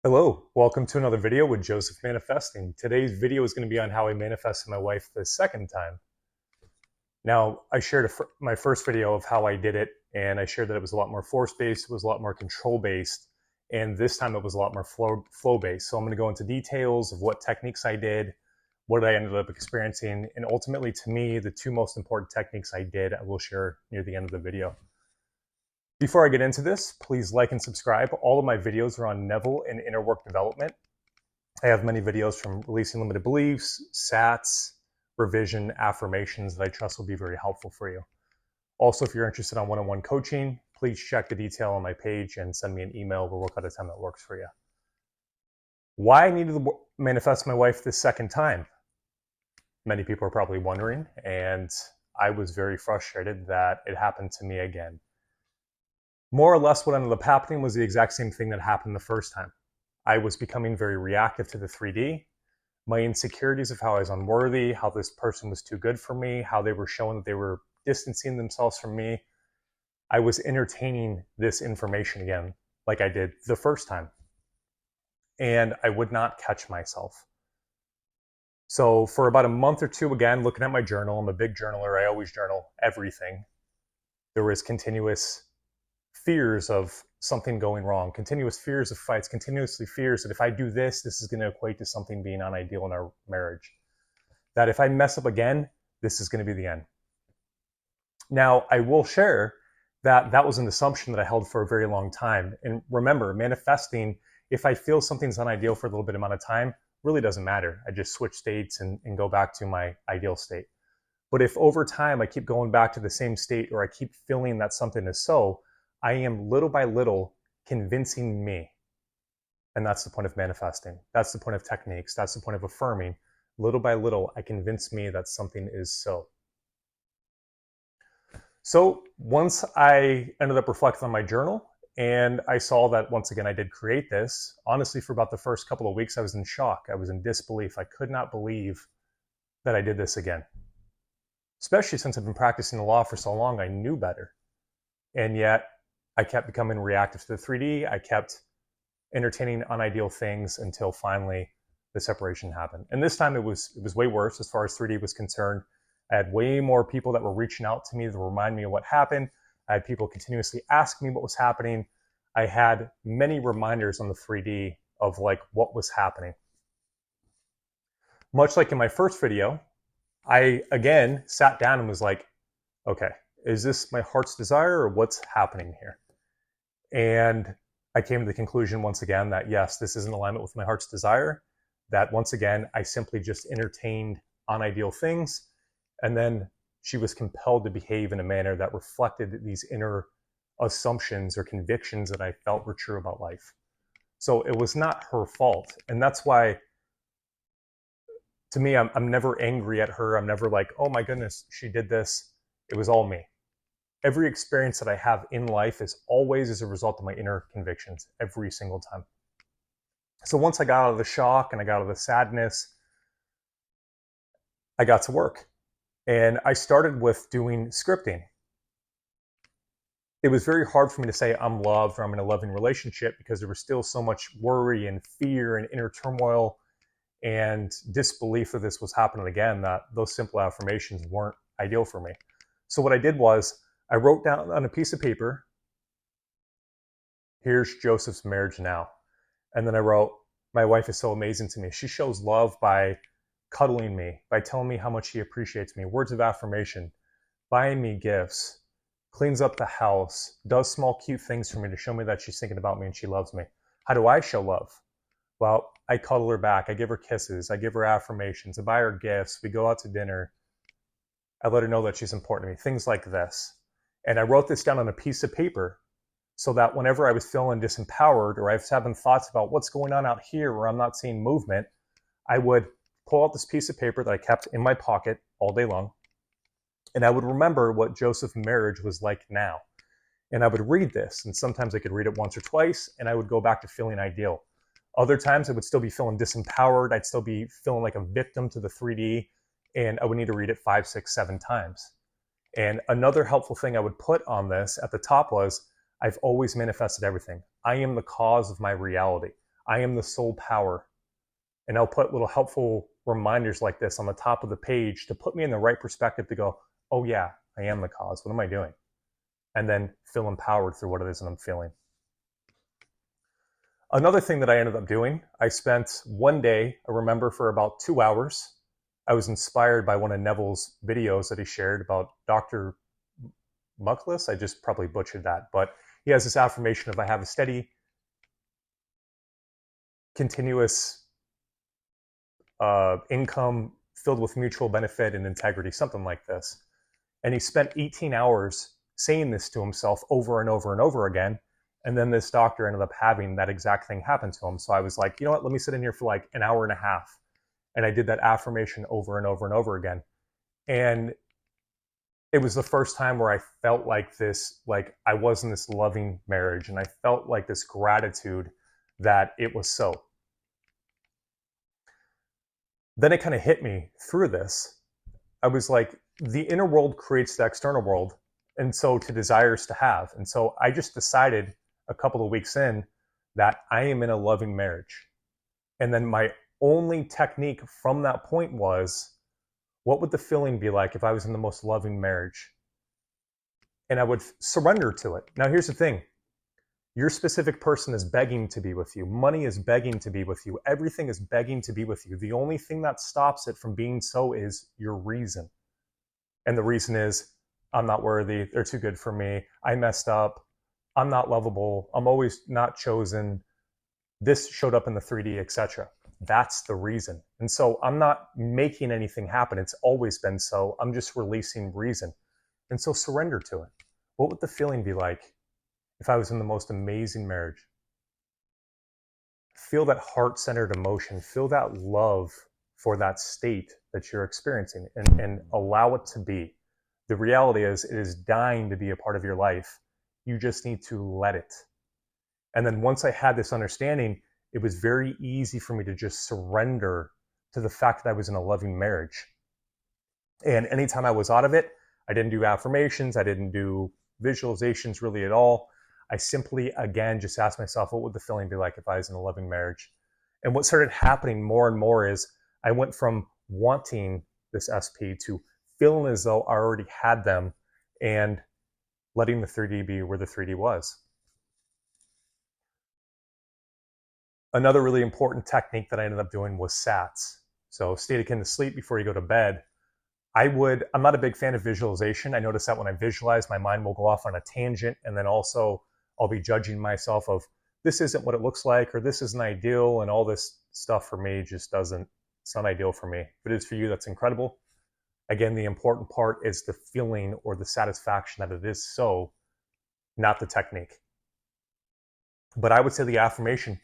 Hello, welcome to another video with Joseph Manifesting. Today's video is going to be on how I manifested my wife the second time. Now, I shared my first video of how I did it, and I shared that it was a lot more force-based, it was a lot more control-based, and this time it was a lot more flow-based. So I'm going to go into details of what techniques I did, what I ended up experiencing, and ultimately, to me, the two most important techniques I did, I will share near the end of the video. Before I get into this, please like and subscribe. All of my videos are on Neville and inner work development. I have many videos from releasing limited beliefs, SATs, revision, affirmations that I trust will be very helpful for you. Also, if you're interested in one-on-one coaching, please check the detail on my page and send me an email. We'll work out a time that works for you. Why I needed to manifest my wife this second time? Many people are probably wondering, and I was very frustrated that it happened to me again. More or less what ended up happening was the exact same thing that happened the first time. I was becoming very reactive to the 3D. My insecurities of how I was unworthy, how this person was too good for me, how they were showing that they were distancing themselves from me. I was entertaining this information again, like I did the first time. And I would not catch myself. So for about a month or two, again, looking at my journal, I'm a big journaler. I always journal everything. There was continuous fears of something going wrong, continuous fears of fights, continuously fears that if I do this, this is going to equate to something being unideal in our marriage. That if I mess up again, this is going to be the end. Now, I will share that that was an assumption that I held for a very long time. And remember, manifesting, if I feel something's unideal for a little bit amount of time, really doesn't matter. I just switch states and go back to my ideal state. But if over time I keep going back to the same state or I keep feeling that something is so, I am little by little convincing me. And that's the point of manifesting. That's the point of techniques. That's the point of affirming. Little by little, I convince me that something is so. So once I ended up reflecting on my journal and I saw that once again I did create this, honestly, for about the first couple of weeks, I was in shock. I was in disbelief. I could not believe that I did this again. Especially since I've been practicing the law for so long, I knew better. And yet, I kept becoming reactive to the 3D. I kept entertaining unideal things until finally the separation happened. And this time it was way worse as far as 3D was concerned. I had way more people that were reaching out to me to remind me of what happened. I had people continuously ask me what was happening. I had many reminders on the 3D of like what was happening. Much like in my first video, I again sat down and was like, okay, is this my heart's desire or what's happening here? And I came to the conclusion once again that yes, this is in alignment with my heart's desire, that once again, I simply just entertained unideal things. And then she was compelled to behave in a manner that reflected these inner assumptions or convictions that I felt were true about life. So it was not her fault. And that's why, to me, I'm never angry at her. I'm never like, oh my goodness, she did this. It was all me. Every experience that I have in life is always as a result of my inner convictions, every single time. So once I got out of the shock and I got out of the sadness, I got to work. And I started with doing scripting. It was very hard for me to say I'm loved or I'm in a loving relationship because there was still so much worry and fear and inner turmoil and disbelief that this was happening again, that those simple affirmations weren't ideal for me. So what I did was I wrote down on a piece of paper, here's Joseph's marriage now. And then I wrote, my wife is so amazing to me. She shows love by cuddling me, by telling me how much she appreciates me, words of affirmation, buying me gifts, cleans up the house, does small cute things for me to show me that she's thinking about me and she loves me. How do I show love? Well, I cuddle her back. I give her kisses. I give her affirmations. I buy her gifts. We go out to dinner. I let her know that she's important to me. Things like this. And I wrote this down on a piece of paper so that whenever I was feeling disempowered or I was having thoughts about what's going on out here where I'm not seeing movement, I would pull out this piece of paper that I kept in my pocket all day long. And I would remember what Joseph's marriage was like now. And I would read this. And sometimes I could read it once or twice and I would go back to feeling ideal. Other times I would still be feeling disempowered. I'd still be feeling like a victim to the 3D. And I would need to read it 5, 6, 7 times. And another helpful thing I would put on this at the top was, I've always manifested everything. I am the cause of my reality. I am the sole power. And I'll put little helpful reminders like this on the top of the page to put me in the right perspective to go, oh yeah, I am the cause. What am I doing? And then feel empowered through what it is that I'm feeling. Another thing that I ended up doing, I spent one day, I remember, for about 2 hours. I was inspired by one of Neville's videos that he shared about Dr. Mucklis. I just probably butchered that, but he has this affirmation of I have a steady, continuous income filled with mutual benefit and integrity, something like this. And he spent 18 hours saying this to himself over and over and over again. And then this doctor ended up having that exact thing happen to him. So I was like, you know what, let me sit in here for like an hour and a half. And I did that affirmation over and over and over again. And it was the first time where I felt like this, like I was in this loving marriage. And I felt like this gratitude that it was so. Then it kind of hit me through this. I was like, the inner world creates the external world. And so to desires to have. And so I just decided a couple of weeks in that I am in a loving marriage. And then my only technique from that point was, what would the feeling be like if I was in the most loving marriage? And I would surrender to it. Now, here's the thing. Your specific person is begging to be with you. Money is begging to be with you. Everything is begging to be with you. The only thing that stops it from being so is your reason. And the reason is, I'm not worthy. They're too good for me. I messed up. I'm not lovable. I'm always not chosen. This showed up in the 3D, etc. That's the reason. And so I'm not making anything happen. It's always been so. I'm just releasing reason. And so surrender to it. What would the feeling be like if I was in the most amazing marriage? Feel that heart-centered emotion. Feel that love for that state that you're experiencing, and allow it to be. The reality is, it is dying to be a part of your life. You just need to let it. And then once I had this understanding, it was very easy for me to just surrender to the fact that I was in a loving marriage. And anytime I was out of it, I didn't do affirmations. I didn't do visualizations really at all. I simply, again, just asked myself, what would the feeling be like if I was in a loving marriage? And what started happening more and more is I went from wanting this SP to feeling as though I already had them and letting the 3D be where the 3D was. Another really important technique that I ended up doing was SATs. So state akin to sleep before you go to bed. I'm not a big fan of visualization. I notice that when I visualize, my mind will go off on a tangent, and then also I'll be judging myself of this isn't what it looks like, or this isn't ideal, and all this stuff for me just doesn't, it's not ideal for me. If it is for you, that's incredible. Again, the important part is the feeling or the satisfaction that it is so, not the technique. But I would say the affirmation,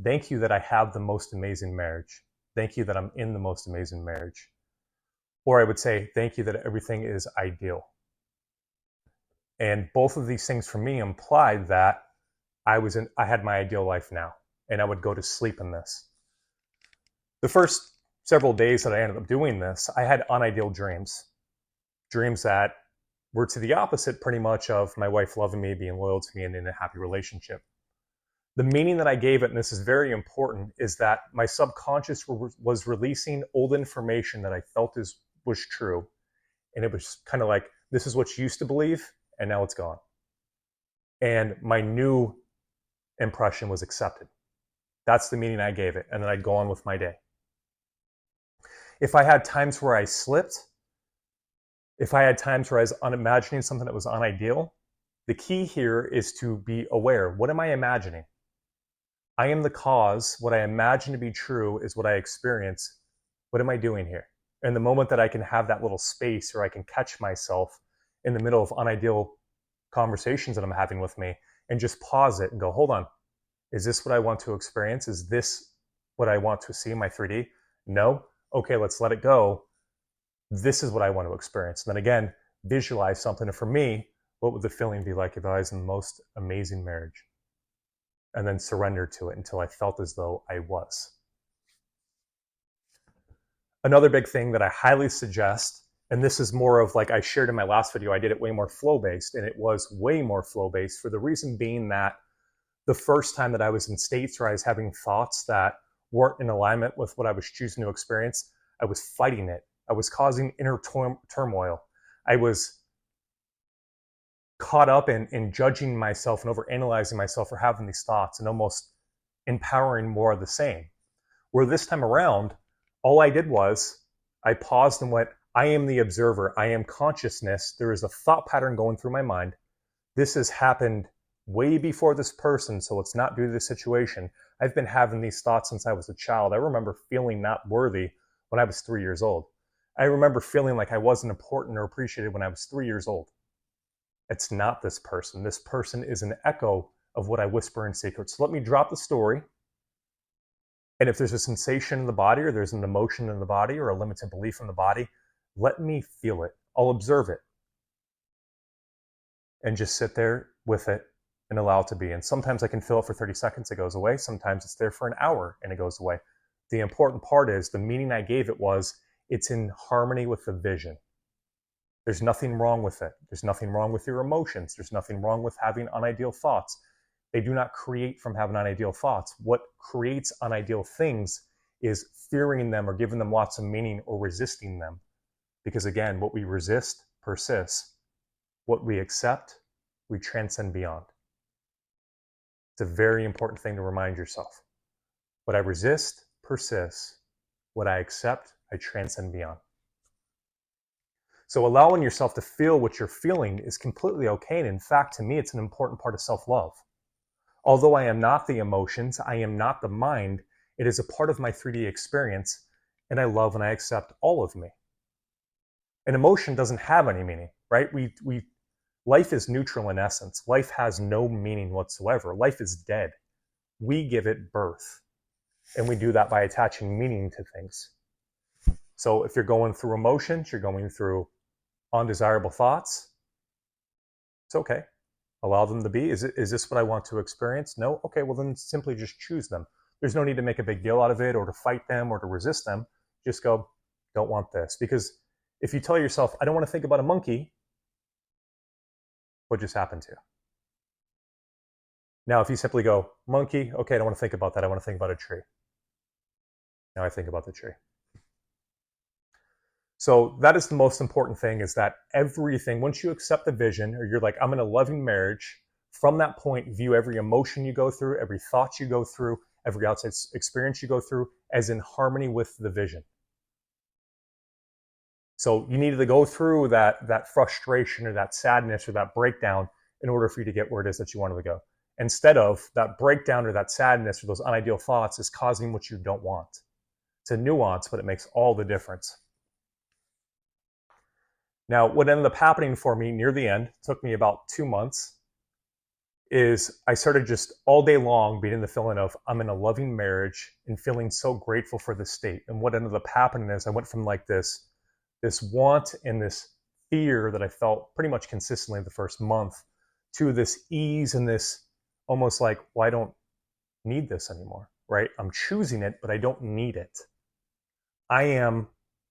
thank you that I have the most amazing marriage. Thank you that I'm in the most amazing marriage. Or I would say, thank you that everything is ideal. And both of these things for me implied that I had my ideal life now, and I would go to sleep in this. The first several days that I ended up doing this, I had unideal dreams. Dreams that were to the opposite pretty much of my wife loving me, being loyal to me, and in a happy relationship. The meaning that I gave it, and this is very important, is that my subconscious was releasing old information that I felt was true. And it was kind of like, this is what you used to believe, and now it's gone. And my new impression was accepted. That's the meaning I gave it. And then I'd go on with my day. If I had times where I slipped, if I had times where I was imagining something that was unideal, the key here is to be aware. What am I imagining? I am the cause. What I imagine to be true is what I experience. What am I doing here? And the moment that I can have that little space, or I can catch myself in the middle of unideal conversations that I'm having with me and just pause it and go, hold on, is this what I want to experience? Is this what I want to see in my 3D? No? Okay, let's let it go. This is what I want to experience. And then again, visualize something. And for me, what would the feeling be like if I was in the most amazing marriage? And then surrender to it until I felt as though I was. Another big thing that I highly suggest, and this is more of like I shared in my last video, I did it way more flow-based, and it was way more flow-based for the reason being that The first time that I was in states where I was having thoughts that weren't in alignment with what I was choosing to experience, I was fighting it. I was causing inner turmoil. I was caught up in judging myself and overanalyzing myself for having these thoughts and almost empowering more of the same. Where this time around, all I did was I paused and went, I am the observer. I am consciousness. There is a thought pattern going through my mind. This has happened way before this person, so it's not due to the situation. I've been having these thoughts since I was a child. I remember feeling not worthy when I was 3 years old. I remember feeling like I wasn't important or appreciated when I was 3 years old. It's not this person. This person is an echo of what I whisper in secret. So let me drop the story. And if there's a sensation in the body, or there's an emotion in the body, or a limited belief in the body, let me feel it. I'll observe it. And just sit there with it and allow it to be. And sometimes I can feel it for 30 seconds, it goes away. Sometimes it's there for an hour and it goes away. The important part is the meaning I gave it was it's in harmony with the vision. There's nothing wrong with it. There's nothing wrong with your emotions. There's nothing wrong with having unideal thoughts. They do not create from having unideal thoughts. What creates unideal things is fearing them or giving them lots of meaning or resisting them. Because again, what we resist persists. What we accept, we transcend beyond. It's a very important thing to remind yourself. What I resist persists. What I accept, I transcend beyond. So allowing yourself to feel what you're feeling is completely okay. And in fact, to me, it's an important part of self-love. Although I am not the emotions, I am not the mind, it is a part of my 3D experience, and I love and I accept all of me. An emotion doesn't have any meaning, right? Life is neutral in essence. Life has no meaning whatsoever. Life is dead. We give it birth. And we do that by attaching meaning to things. So if you're going through emotions, you're going through undesirable thoughts, it's okay. Allow them to be. Is this what I want to experience? No? Okay, well then simply just choose them. There's no need to make a big deal out of it or to fight them or to resist them. Just go, don't want this. Because if you tell yourself, I don't want to think about a monkey, what just happened to you? Now, if you simply go, monkey, okay, I don't want to think about that. I want to think about a tree. Now I think about the tree. So that is the most important thing, is that everything, once you accept the vision, or you're like, I'm in a loving marriage, from that point, view every emotion you go through, every thought you go through, every outside experience you go through as in harmony with the vision. So you needed to go through that frustration or that sadness or that breakdown in order for you to get where it is that you wanted to go. Instead of that breakdown or that sadness or those unideal thoughts is causing what you don't want. It's a nuance, but it makes all the difference. Now, what ended up happening for me near the end, took me about 2 months, is I started just all day long being in the feeling of I'm in a loving marriage and feeling so grateful for the state. And what ended up happening is I went from like this want and this fear that I felt pretty much consistently the first month to this ease and this almost like, well, I don't need this anymore, right? I'm choosing it, but I don't need it. I am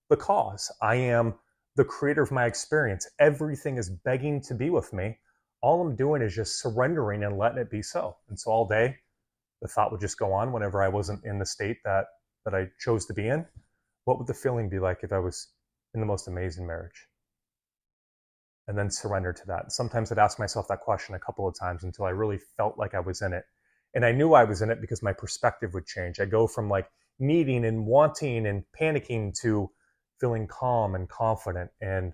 the cause. I am the creator of my experience. Everything is begging to be with me. All I'm doing is just surrendering and letting it be so. And so all day, the thought would just go on whenever I wasn't in the state that I chose to be in. What would the feeling be like if I was in the most amazing marriage? And then surrender to that. Sometimes I'd ask myself that question a couple of times until I really felt like I was in it. And I knew I was in it because my perspective would change. I go from like needing and wanting and panicking to feeling calm and confident and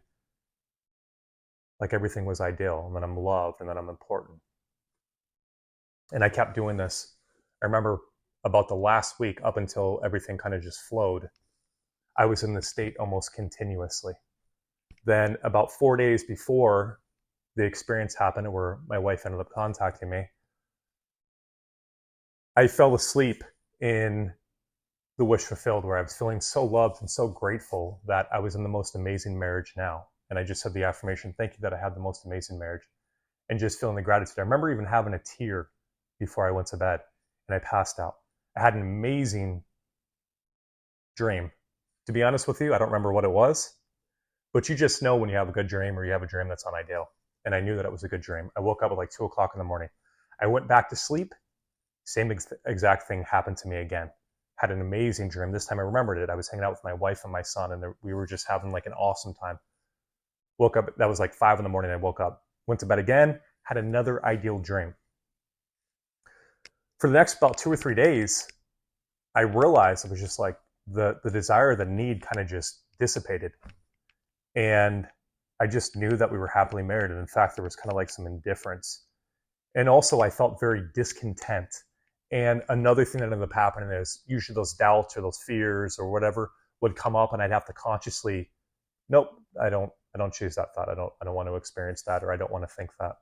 like everything was ideal, and that I'm loved and that I'm important. And I kept doing this. I remember about the last week up until everything kind of just flowed, I was in this state almost continuously. Then about 4 days before the experience happened where my wife ended up contacting me, I fell asleep in the wish fulfilled, where I was feeling so loved and so grateful that I was in the most amazing marriage now. And I just said the affirmation, thank you that I had the most amazing marriage, and just feeling the gratitude. I remember even having a tear before I went to bed and I passed out. I had an amazing dream. To be honest with you, I don't remember what it was, but you just know when you have a good dream or you have a dream that's unideal. And I knew that it was a good dream. I woke up at like 2 o'clock in the morning. I went back to sleep Same exact thing happened to me again. Had an amazing dream. This time I remembered it. I was hanging out with my wife and my son, and we were just having like an awesome time. Woke up, that was like 5 in the morning. I woke up, went to bed again, had another ideal dream. For the next about 2 or 3 days, I realized it was just like the desire, the need kind of just dissipated. And I just knew that we were happily married. And in fact, there was kind of like some indifference. And also I felt very discontent. And another thing that ended up happening is usually those doubts or those fears or whatever would come up, and I'd have to consciously, nope, I don't choose that thought. I don't want to experience that, or I don't want to think that.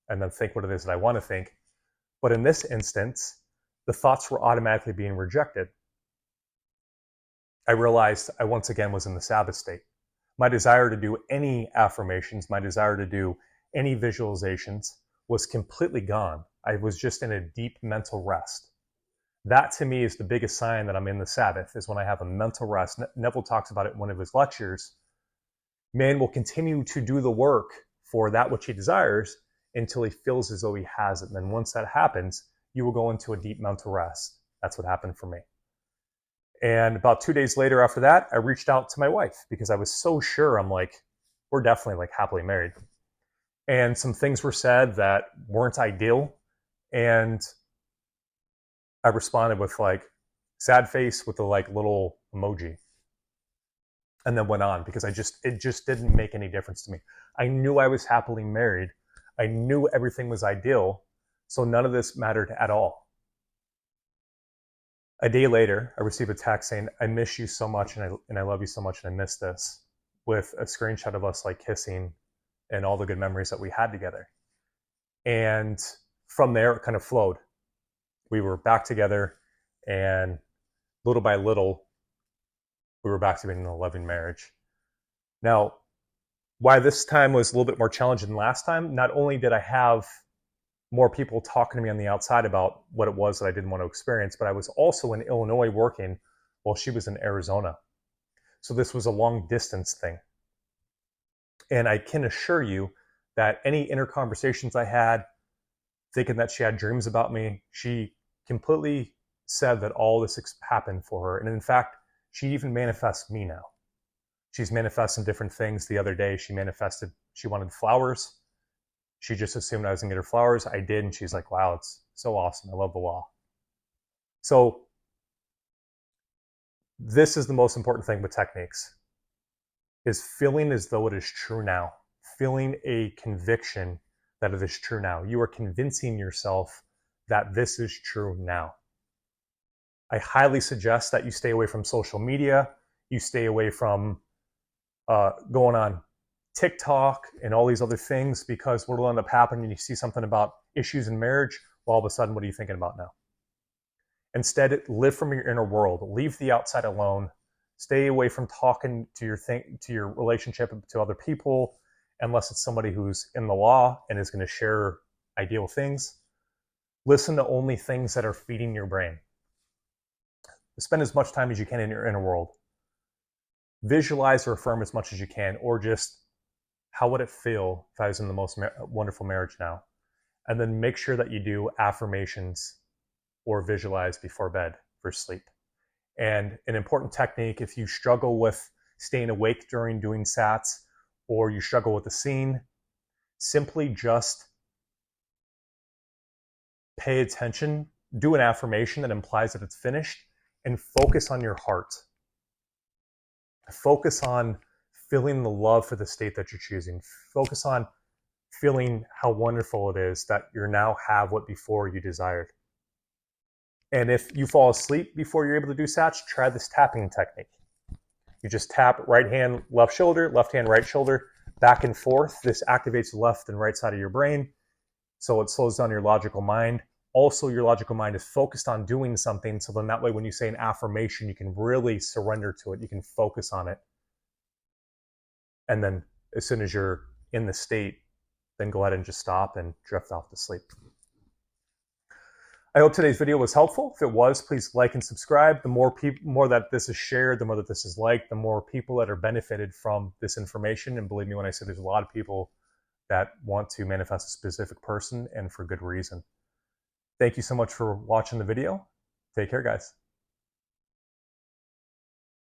And then think what it is that I want to think. But in this instance, the thoughts were automatically being rejected. I realized I once again was in the Sabbath state. My desire to do any affirmations, my desire to do any visualizations was completely gone. I was just in a deep mental rest. That to me is the biggest sign that I'm in the Sabbath, is when I have a mental rest. Neville talks about it in one of his lectures. Man will continue to do the work for that which he desires until he feels as though he has it. And then once that happens, you will go into a deep mental rest. That's what happened for me. And about 2 days later after that, I reached out to my wife because I was so sure. I'm like, we're definitely like happily married. And some things were said that weren't ideal. And I responded with like sad face with the like little emoji, and then went on because it just didn't make any difference to me. I knew I was happily married. I knew everything was ideal. So none of this mattered at all. A day later, I received a text saying, I miss you so much and I love you so much and I miss this, with a screenshot of us like kissing and all the good memories that we had together. And from there, it kind of flowed. We were back together, and little by little, we were back to being in a loving marriage. Now, why this time was a little bit more challenging than last time, not only did I have more people talking to me on the outside about what it was that I didn't want to experience, but I was also in Illinois working while she was in Arizona. So this was a long distance thing. And I can assure you that any inner conversations I had, thinking that she had dreams about me, she completely said that all this happened for her. And in fact, she even manifests me now. She's manifesting different things. The other day, she manifested, she wanted flowers. She just assumed I was gonna get her flowers. I did, and she's like, wow, it's so awesome. I love the law. So this is the most important thing with techniques, is feeling as though it is true now, feeling a conviction that it is true now. You are convincing yourself that this is true now. I highly suggest that you stay away from social media. You stay away from going on TikTok and all these other things, because what will end up happening, you see something about issues in marriage, well, all of a sudden, what are you thinking about now? Instead, live from your inner world. Leave the outside alone. Stay away from talking to your relationship to other people, unless it's somebody who's in the law and is going to share ideal things. Listen to only things that are feeding your brain. Spend as much time as you can in your inner world. Visualize or affirm as much as you can, or just, how would it feel if I was in the most wonderful marriage now? And then make sure that you do affirmations or visualize before bed for sleep. And an important technique, if you struggle with staying awake during doing sats, or you struggle with the scene, simply just pay attention, do an affirmation that implies that it's finished, and focus on your heart. Focus on feeling the love for the state that you're choosing. Focus on feeling how wonderful it is that you now have what before you desired. And if you fall asleep before you're able to do sats, try this tapping technique. You just tap right hand, left shoulder, left hand, right shoulder, back and forth. This activates the left and right side of your brain, so it slows down your logical mind. Also, your logical mind is focused on doing something, so then that way when you say an affirmation, you can really surrender to it. You can focus on it. And then as soon as you're in the state, then go ahead and just stop and drift off to sleep. I hope today's video was helpful. If it was, please like and subscribe. The more that this is shared, the more that this is liked, the more people that are benefited from this information. And believe me when I say there's a lot of people that want to manifest a specific person, and for good reason. Thank you so much for watching the video. Take care, guys.